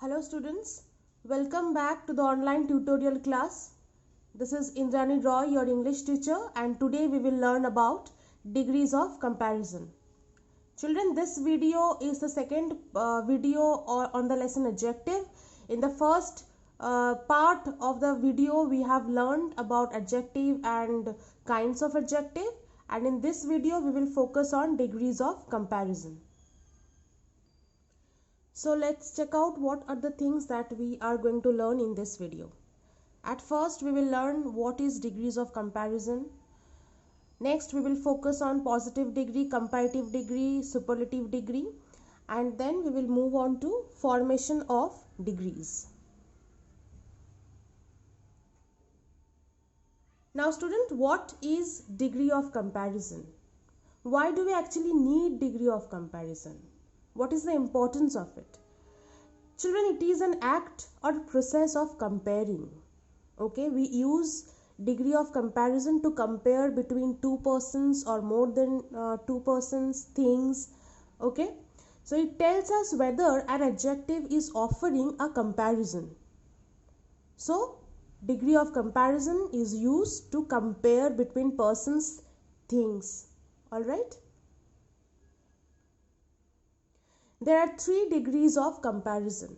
Hello students, welcome back to the online tutorial class. This is Indrani Roy, your English teacher, and today we will learn about degrees of comparison. Children, this video is the second video on the lesson adjective. In the first part of the video, we have learned about adjective and kinds of adjective, and in this video we will focus on degrees of comparison. So let's check out what are the things that we are going to learn in this video. At first we will learn what is degrees of comparison. Next we will focus on positive degree, comparative degree, superlative degree, and then we will move on to formation of degrees. Now student, what is degree of comparison? Why do we actually need degree of comparison? What is the importance of it? Children, it is an act or process of comparing. Okay, we use degree of comparison to compare between two persons or more than two persons, things. Okay, so it tells us whether an adjective is offering a comparison. So degree of comparison is used to compare between persons, things. All right. There are three degrees of comparison: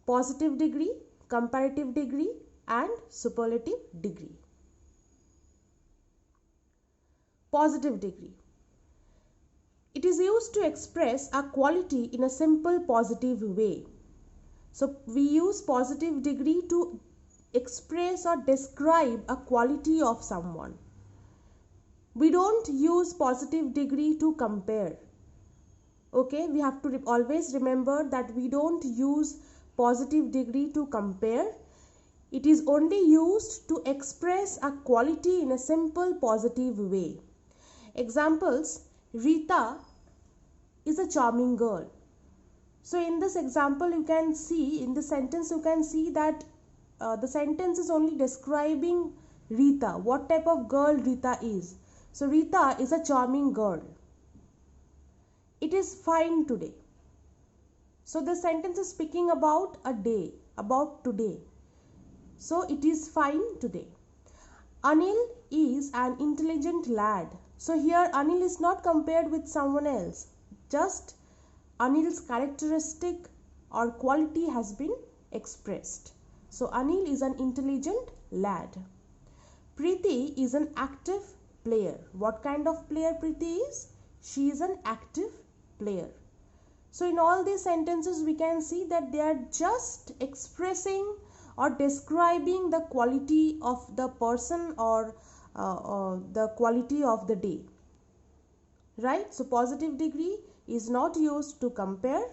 positive degree, comparative degree, and superlative degree. Positive degree. It is used to express a quality in a simple positive way. So we use positive degree to express or describe a quality of someone. We don't use positive degree to compare. Okay, we have to always remember that we don't use positive degree to compare. It is only used to express a quality in a simple positive way. Examples: Rita is a charming girl. So in this example you can see, in this sentence you can see that the sentence is only describing Rita, what type of girl Rita is. So Rita is a charming girl. It is fine today. So the sentence is speaking about a day, about today. So it is fine today. Anil is an intelligent lad. So here Anil is not compared with someone else. Just Anil's characteristic or quality has been expressed. So Anil is an intelligent lad. Preeti is an active player. What kind of player Preeti is? She is an active player. So in all these sentences we can see that they are just expressing or describing the quality of the person or the quality of the day, right? So positive degree is not used to compare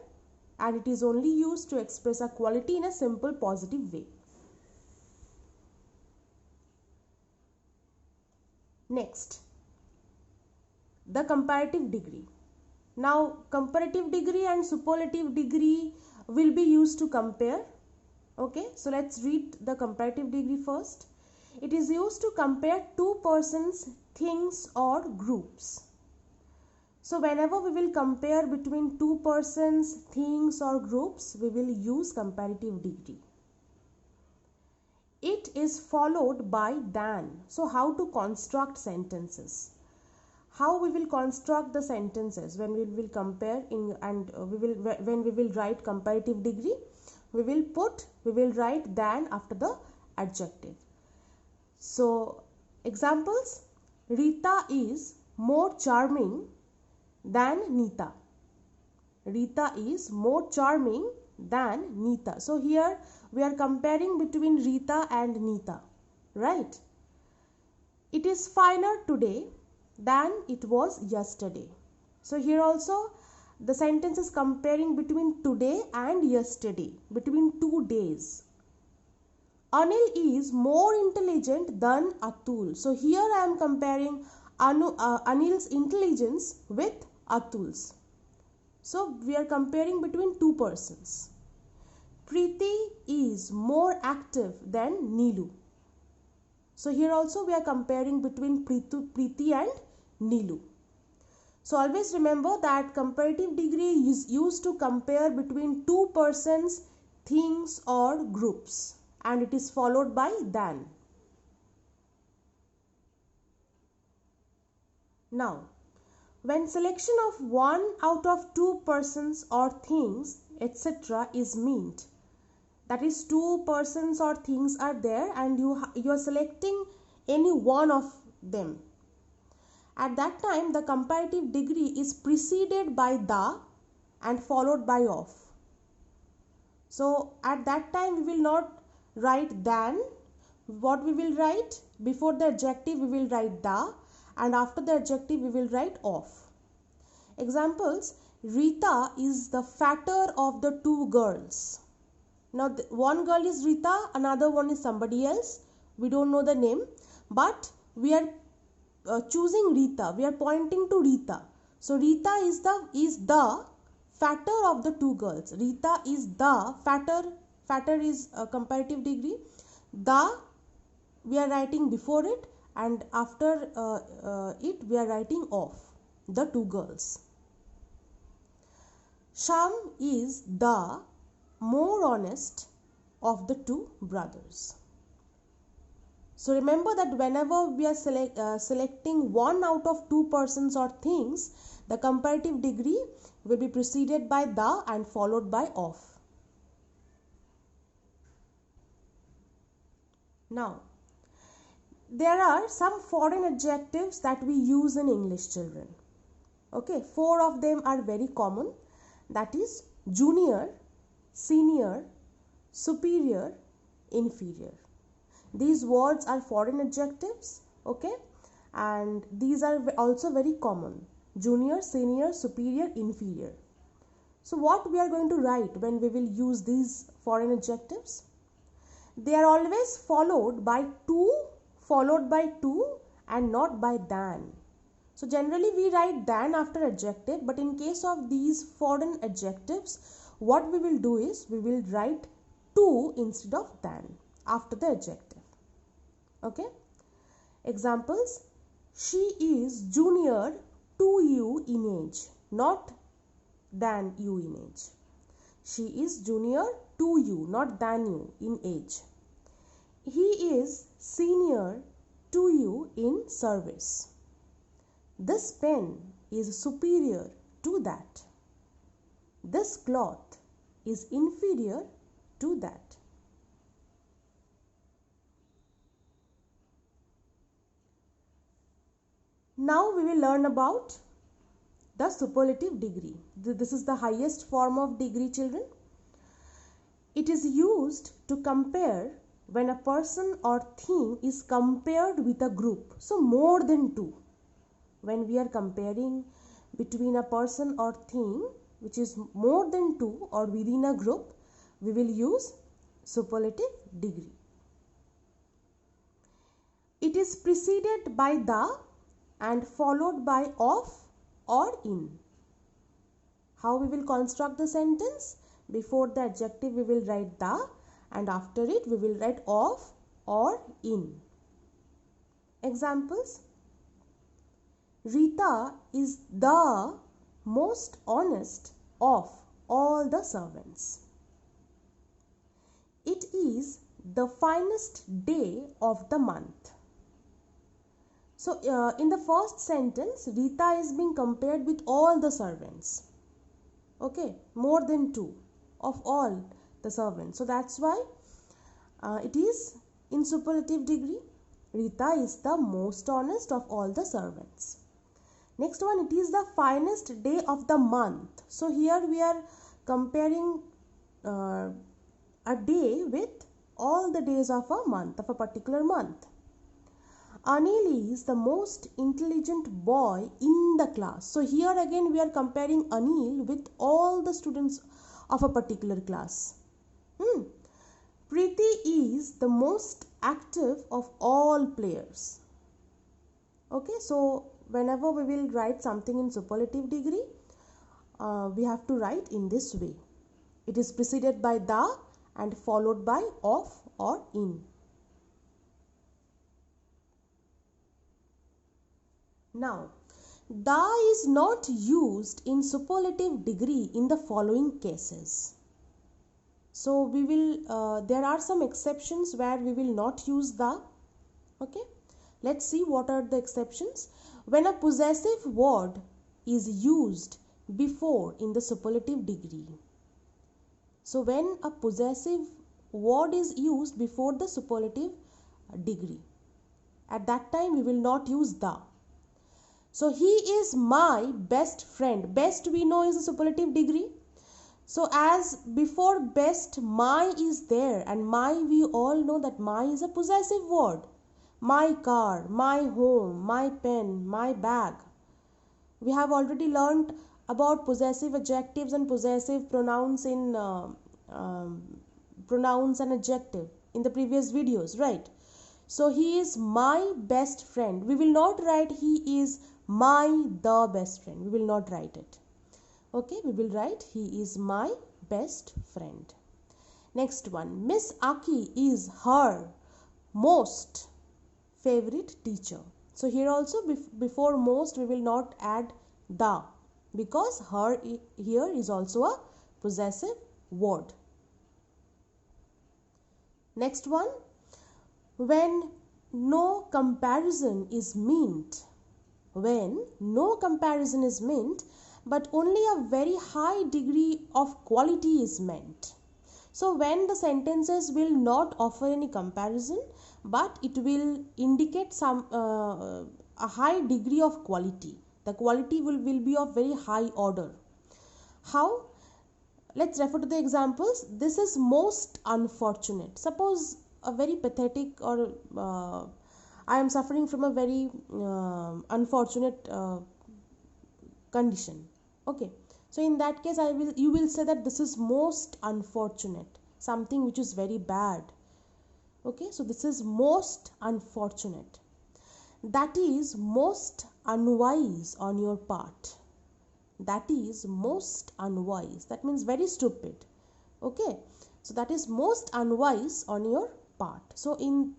and it is only used to express a quality in a simple positive way. Next, the comparative degree. Now comparative degree and superlative degree will be used to compare. Okay, so let's read the comparative degree first. It is used to compare two persons, things, or groups. So whenever we will compare between two persons, things, or groups, we will use comparative degree. It is followed by than. So how to construct sentences? How we will construct the sentences when we will compare when we will write comparative degree, we will write than after the adjective. So examples: Rita is more charming than Nita. Rita is more charming than Nita. So here we are comparing between Rita and Nita, right? It is finer today than it was yesterday. So here also the sentence is comparing between today and yesterday, between 2 days. Anil is more intelligent than Atul. So here I am comparing Anil's intelligence with Atul's. So we are comparing between two persons. Preeti is more active than Neelu. So here also we are comparing between Preeti and Neelu. So always remember that comparative degree is used to compare between two persons, things or groups, and it is followed by than. Now, when selection of one out of two persons or things, etc. is meant, that is, two persons or things are there and you are selecting any one of them. At that time, the comparative degree is preceded by the and followed by of. So at that time we will not write than. What we will write? Before the adjective we will write the, and after the adjective we will write of. Examples: Rita is the fatter of the two girls. Now one girl is Rita, another one is somebody else. We don't know the name, but we are choosing Rita. We are pointing to Rita. So Rita is the fatter of the two girls. Rita is the fatter. Fatter is a comparative degree. The we are writing before it, and after it we are writing of the two girls. Sham is the more honest of the two brothers. So remember that whenever we are selecting one out of two persons or things, the comparative degree will be preceded by the and followed by of. Now, there are some foreign adjectives that we use in English, children. Okay, 4 of them are very common. That is junior, senior, superior, inferior. These words are foreign adjectives, okay, and these are also very common: junior, senior, superior, inferior. So what we are going to write when we will use these foreign adjectives? They are always followed by to and not by than. So generally we write than after adjective, but in case of these foreign adjectives, what we will do is we will write to instead of than after the adjective. Okay. Examples: she is junior to you in age, not than you in age. She is junior to you, not than you in age. He is senior to you in service. This pen is superior to that. This cloth is inferior to that. Now we will learn about the superlative degree. This is the highest form of degree, children. It is used to compare when a person or thing is compared with a group. So more than two. When we are comparing between a person or thing which is more than two or within a group, we will use superlative degree. It is preceded by the and followed by of or in. How we will construct the sentence? Before the adjective we will write the, and after it we will write of or in. Examples: Rita is the most honest of all the servants. It is the finest day of the month. So in the first sentence, Rita is being compared with all the servants. Okay, more than two of all the servants. So that's why it is in superlative degree. Rita is the most honest of all the servants. Next one, it is the finest day of the month. So here we are comparing a day with all the days of a month, of a particular month. Anil is the most intelligent boy in the class. So here again we are comparing Anil with all the students of a particular class. Preeti is the most active of all players. Okay, so whenever we will write something in superlative degree, we have to write in this way. It is preceded by the and followed by of or in. Now, the is not used in superlative degree in the following cases. So we will, there are some exceptions where we will not use the. Okay, let's see what are the exceptions. When a possessive word is used before in the superlative degree. So when a possessive word is used before the superlative degree, at that time we will not use the. So he is my best friend. Best we know is the superlative degree. So as before best, my is there, and my, we all know that my is a possessive word. My car, my home, my pen, my bag. We have already learnt about possessive adjectives and possessive pronouns in pronouns and adjective in the previous videos, right? So he is my best friend. We will not write he is my the best friend. We will not write it. Okay, we will write he is my best friend. Next one, Miss Aki is her most favorite teacher. So here also before most we will not add the, because her here is also a possessive word. Next one, when no comparison is meant. When no comparison is meant, but only a very high degree of quality is meant. So when the sentences will not offer any comparison, but it will indicate some a high degree of quality. The quality will be of very high order. How? Let's refer to the examples. This is most unfortunate. Suppose a very pathetic, or I am suffering from a very unfortunate condition. Okay, so in that case you will say that this is most unfortunate, something which is very bad. Okay, so this is most unfortunate. That is most unwise on your part. That is most unwise. That means very stupid. Okay, so that is most unwise on your part. So in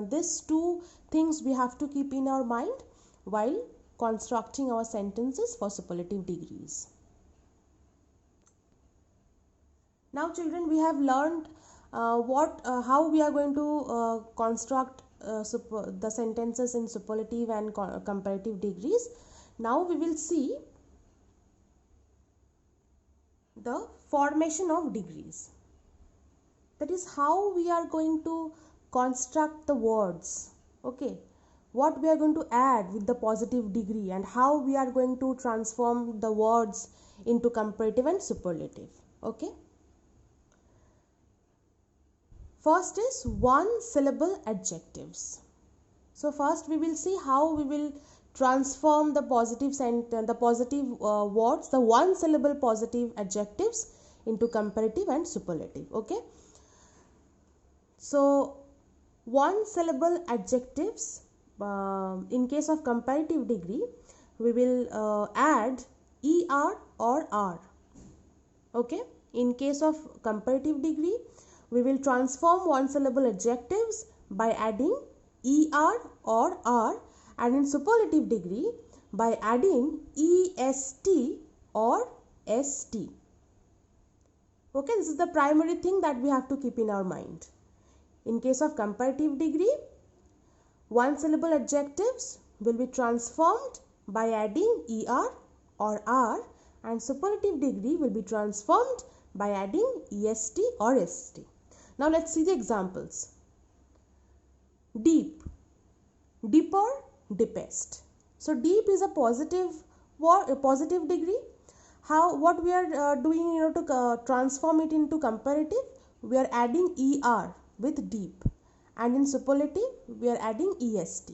these two things we have to keep in our mind while constructing our sentences for superlative degrees. Now children, we have learned how we are going to construct the sentences in superlative and comparative degrees. Now we will see the formation of degrees. That is how we are going to construct the words. Okay, what we are going to add with the positive degree, and how we are going to transform the words into comparative and superlative. Okay. First is one syllable adjectives. So first we will see how we will transform the positive words, the one syllable positive adjectives, into comparative and superlative. Okay. So one syllable adjectives, in case of comparative degree, we will add er or r. Okay. In case of comparative degree, we will transform one syllable adjectives by adding er or r, and in superlative degree by adding est or st. Okay, this is the primary thing that we have to keep in our mind. In case of comparative degree, one syllable adjectives will be transformed by adding er or r, and superlative degree will be transformed by adding est or st. Now let's see the examples. Deep, deeper, deepest. So deep is a positive word, a positive degree. What we are doing in order to transform it into comparative? We are adding er with deep, and in superlative we are adding est.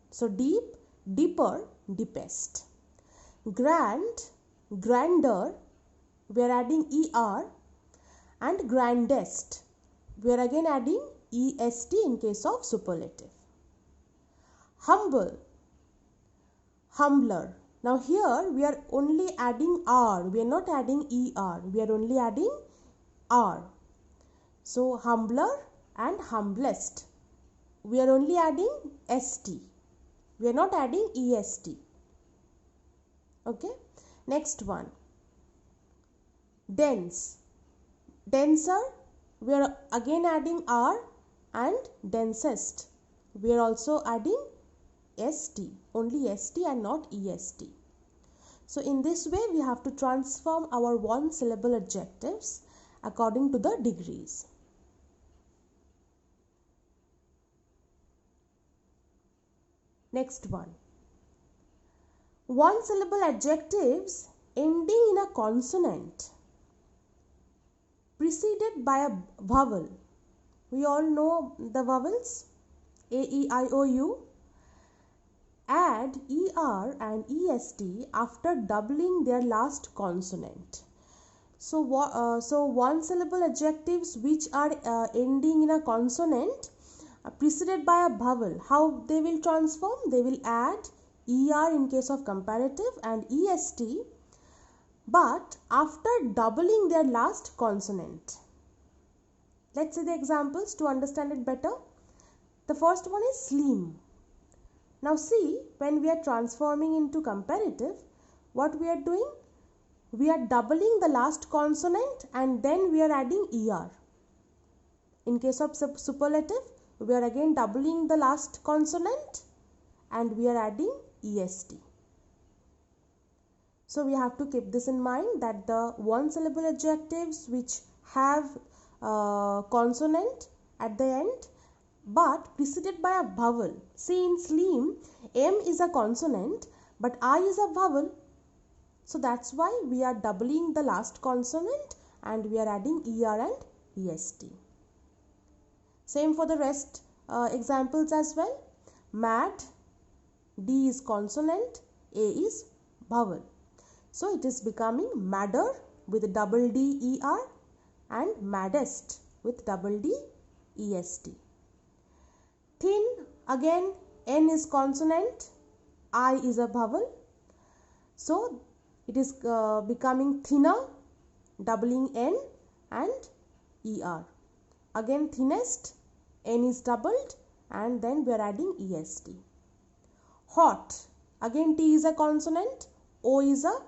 So deep, deeper, deepest. Grand, grander, we are adding er, and grandest, we are again adding est in case of superlative. Humble, humbler. Now here we are only adding r, we are not adding er, we are only adding r. So humbler and humblest, we are only adding st, we are not adding est. Okay, next one. Dense, denser, we are again adding R, and densest, we are also adding ST, only ST and not EST. So in this way we have to transform our one syllable adjectives according to the degrees. Next one. One syllable adjectives ending in a consonant preceded by a vowel. We all know the vowels A, E, I, O, U. Add ER and EST after doubling their last consonant. So one syllable adjectives which are ending in a consonant preceded by a vowel, how they will transform? They will add ER in case of comparative and EST, but after doubling their last consonant. Let's see the examples to understand it better. The first one is slim. Now see, when we are transforming into comparative, what we are doing? We are doubling the last consonant and then we are adding ER. In case of superlative, we are again doubling the last consonant and we are adding EST. So we have to keep this in mind, that the one syllable adjectives which have consonant at the end but preceded by a vowel. See, in slim, M is a consonant but I is a vowel. So that's why we are doubling the last consonant and we are adding ER and EST. Same for the rest examples as well. Mad, D is consonant, A is vowel. So it is becoming madder with double D ER and maddest with double D EST. Thin, again N is consonant, I is a vowel. So it is becoming thinner, doubling N and ER. Again thinnest, N is doubled and then we are adding EST. Hot, again T is a consonant, O is a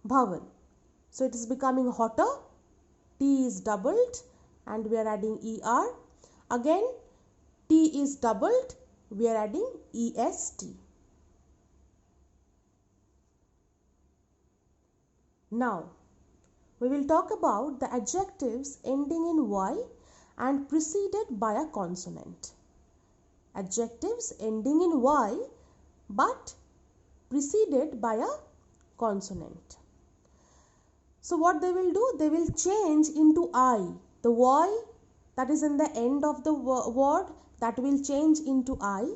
vowel. So it is becoming hotter, T is doubled and we are adding ER. Again T is doubled, we are adding EST. Now we will talk about the adjectives ending in Y and preceded by a consonant. Adjectives ending in Y but preceded by a consonant. So what they will do? They will change into I. The Y that is in the end of the word, that will change into I,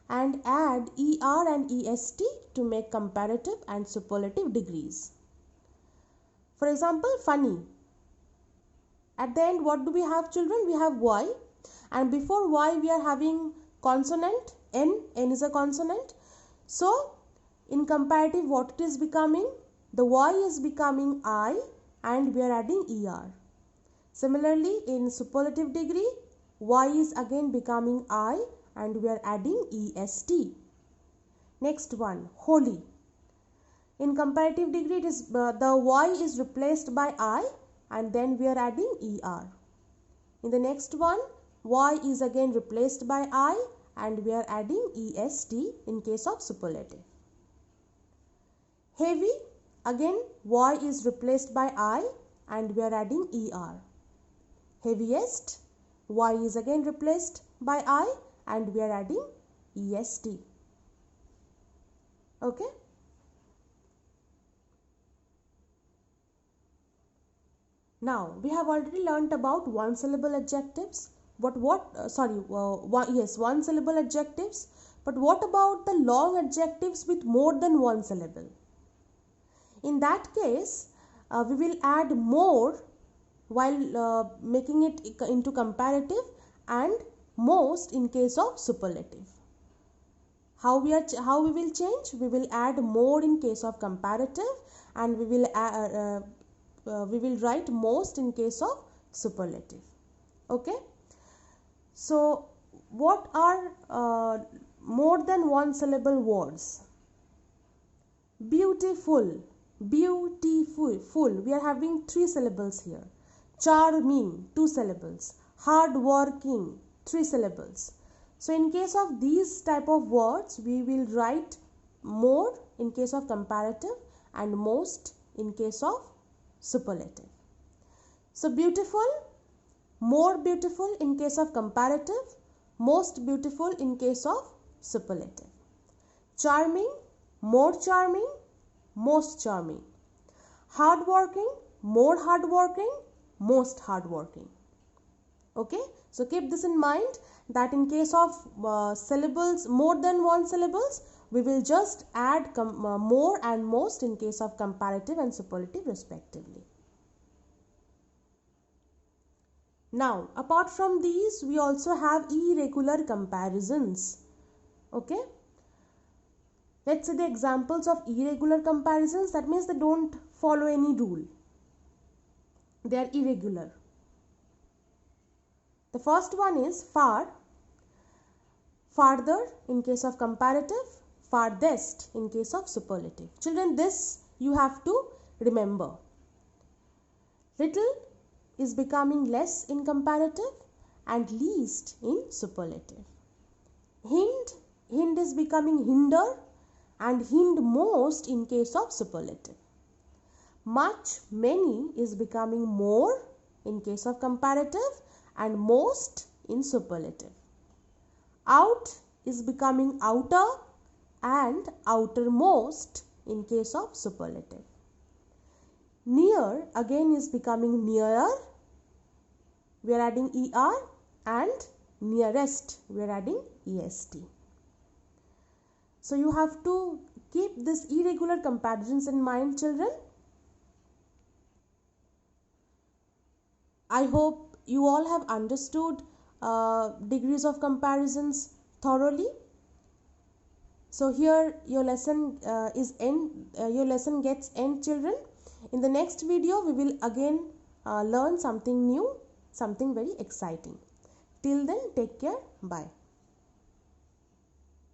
and add ER and EST to make comparative and superlative degrees. For example, funny. At the end, what do we have, children? We have Y, and before Y we are having consonant N. N is a consonant. So in comparative, what it is becoming? The Y is becoming I and we are adding ER. Similarly, in superlative degree, Y is again becoming I and we are adding EST. Next one, holy. In comparative degree, it is the Y is replaced by I and then we are adding ER. In the next one, Y is again replaced by I and we are adding EST in case of superlative. Heavy, again Y is replaced by I and we are adding ER. Heaviest, Y is again replaced by I and we are adding EST. Okay. Now we have already learnt about one syllable adjectives. One syllable adjectives. But what about the long adjectives with more than one syllable? In that case, we will add more while making it into comparative and most in case of superlative. How we will change? We will add more in case of comparative and we will write most in case of superlative. Okay. So what are more than one syllable words? Beautiful. Beautiful. We are having 3 syllables here. Charming, 2 syllables. Hardworking, 3 syllables. So in case of these type of words, we will write more in case of comparative and most in case of superlative. So beautiful, more beautiful in case of comparative, most beautiful in case of superlative. Charming, more charming, most charming. Hardworking, more hardworking, most hardworking. Okay, so keep this in mind that in case of syllables more than one syllables, we will just add more and most in case of comparative and superlative respectively. Now, apart from these, we also have irregular comparisons. Okay, let's see the examples of irregular comparisons. That means they don't follow any rule. They are irregular. The first one is far, farther in case of comparative, farthest in case of superlative. Children, this you have to remember. Little is becoming less in comparative and least in superlative. Hind is becoming hinder and hindmost in case of superlative. Much, many is becoming more in case of comparative and most in superlative. Out is becoming outer and outermost in case of superlative. Near again is becoming nearer. We are adding ER, and nearest we are adding EST. So you have to keep this irregular comparisons in mind, children. I hope you all have understood degrees of comparisons thoroughly. So here your lesson your lesson gets end, children. In the next video we will again learn something new, something very exciting. Till then, take care. Bye.